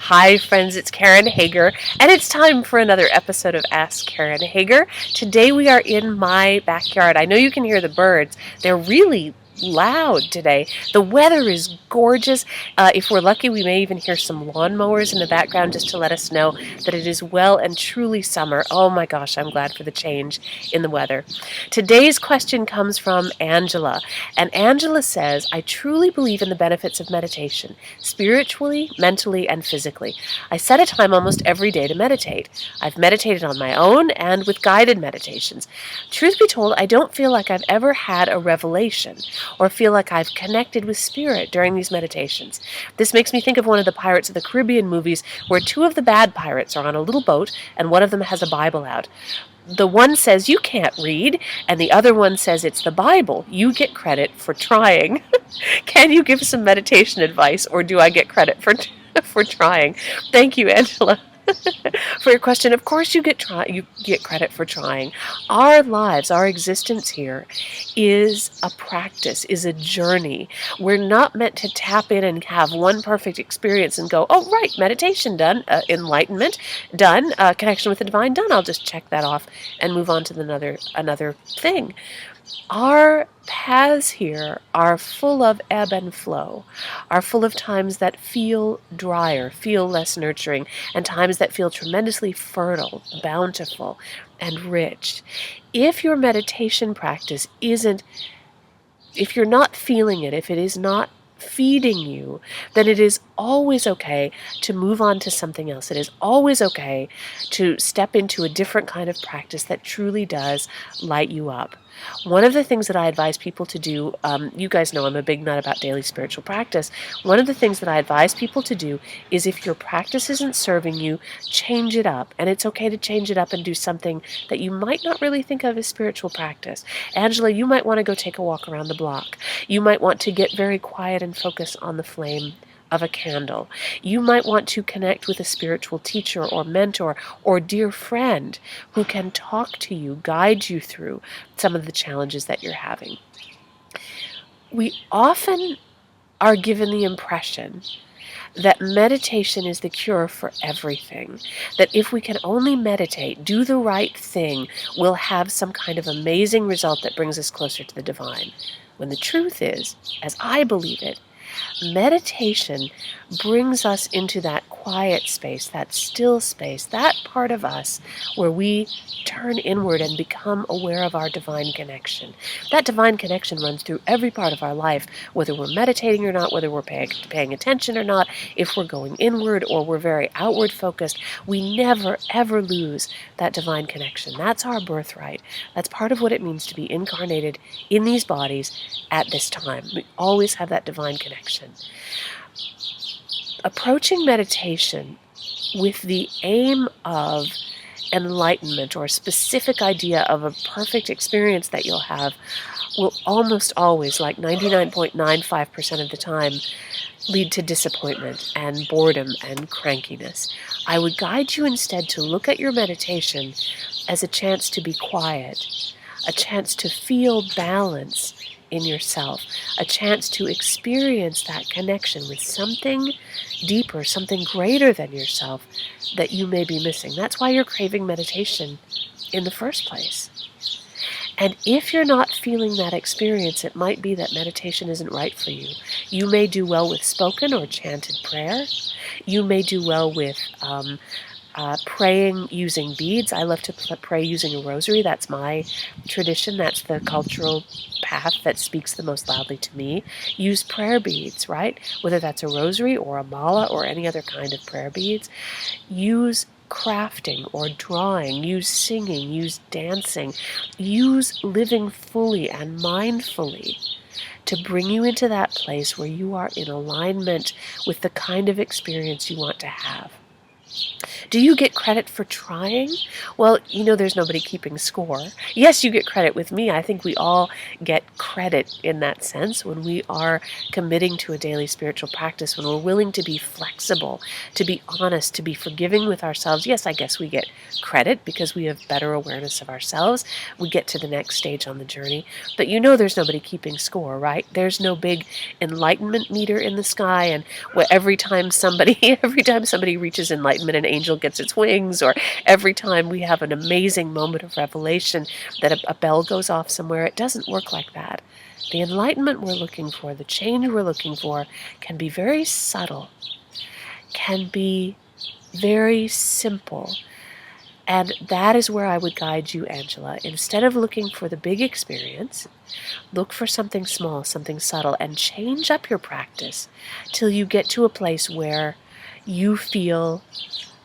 Hi friends, it's Karen Hager, and it's time for another episode of Ask Karen Hager. Today we are in my backyard. I know you can hear the birds. They're really loud today. The weather is gorgeous. If we're lucky, we may even hear some lawnmowers in the background just to let us know that it is well and truly summer. Oh my gosh, I'm glad for the change in the weather. Today's question comes from Angela, and Angela says, I truly believe in the benefits of meditation, spiritually, mentally, and physically. I set a time almost every day to meditate. I've meditated on my own and with guided meditations. Truth be told, I don't feel like I've ever had a revelation or feel like I've connected with spirit during these meditations. This makes me think of one of the Pirates of the Caribbean movies where two of the bad pirates are on a little boat and one of them has a Bible out. The one says, you can't read, and the other one says, it's the Bible. You get credit for trying. Can you give some meditation advice, or do I get credit for trying? Thank you, Angela. For your question, of course you get credit for trying. Our lives, our existence here is a practice, is a journey. We're not meant to tap in and have one perfect experience and go, oh, right, meditation done, enlightenment done, connection with the divine done. I'll just check that off and move on to another thing. Our paths here are full of ebb and flow, are full of times that feel drier, feel less nurturing, and times that feel tremendously fertile, bountiful, and rich. If your meditation practice if you're not feeling it, if it is not feeding you, then it is always okay to move on to something else. It is always okay to step into a different kind of practice that truly does light you up. One of the things that I advise people to do, you guys know I'm a big nut about daily spiritual practice. One of the things that I advise people to do is if your practice isn't serving you, change it up. And it's okay to change it up and do something that you might not really think of as spiritual practice. Angela, you might want to go take a walk around the block. You might want to get very quiet and focus on the flame of a candle. You might want to connect with a spiritual teacher or mentor or dear friend who can talk to you, guide you through some of the challenges that you're having. We often are given the impression that meditation is the cure for everything, that if we can only meditate, do the right thing, we'll have some kind of amazing result that brings us closer to the divine. When the truth is, as I believe it, meditation brings us into that quiet space, that still space, that part of us where we turn inward and become aware of our divine connection. That divine connection runs through every part of our life, whether we're meditating or not, whether we're paying attention or not, if we're going inward or we're very outward focused. We never, ever lose that divine connection. That's our birthright. That's part of what it means to be incarnated in these bodies at this time. We always have that divine connection. Approaching meditation with the aim of enlightenment or a specific idea of a perfect experience that you'll have will almost always, like 99.95% of the time, lead to disappointment and boredom and crankiness. I would guide you instead to look at your meditation as a chance to be quiet, a chance to feel balance in yourself, a chance to experience that connection with something deeper, something greater than yourself that you may be missing. That's why you're craving meditation in the first place. And if you're not feeling that experience, it might be that meditation isn't right for you. You may do well with spoken or chanted prayer. You may do well with praying using beads. I love to pray using a rosary. That's my tradition. That's the cultural path that speaks the most loudly to me. Use prayer beads, right? Whether that's a rosary or a mala or any other kind of prayer beads. Use crafting or drawing. Use singing. Use dancing. Use living fully and mindfully to bring you into that place where you are in alignment with the kind of experience you want to have. Do you get credit for trying? Well, there's nobody keeping score. Yes, you get credit with me. I think we all get credit in that sense when we are committing to a daily spiritual practice, when we're willing to be flexible, to be honest, to be forgiving with ourselves. Yes, I guess we get credit because we have better awareness of ourselves. We get to the next stage on the journey. But there's nobody keeping score, right? There's no big enlightenment meter in the sky, and every time somebody reaches enlightenment, an angel gets its wings, or every time we have an amazing moment of revelation that a bell goes off somewhere. It doesn't work like that. The enlightenment we're looking for, the change we're looking for, can be very subtle, can be very simple. And that is where I would guide you, Angela. Instead of looking for the big experience, look for something small, something subtle, and change up your practice till you get to a place where you feel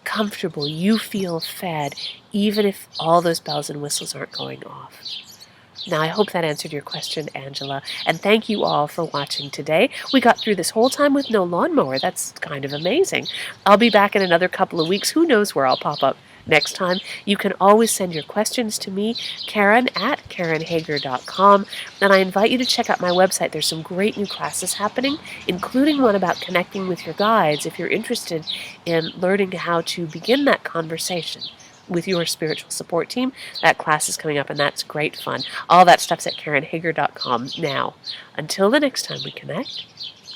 comfortable, you feel fed, even if all those bells and whistles aren't going off. Now, I hope that answered your question, Angela, and thank you all for watching today. We got through this whole time with no lawnmower. That's kind of amazing. I'll be back in another couple of weeks. Who knows where I'll pop up next time. You can always send your questions to me, Karen@KarenHager.com, and I invite you to check out my website. There's some great new classes happening, including one about connecting with your guides if you're interested in learning how to begin that conversation with your spiritual support team. That class is coming up, and that's great fun. All that stuff's at KarenHager.com. Now, until the next time we connect,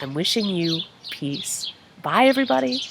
I'm wishing you peace. Bye, everybody.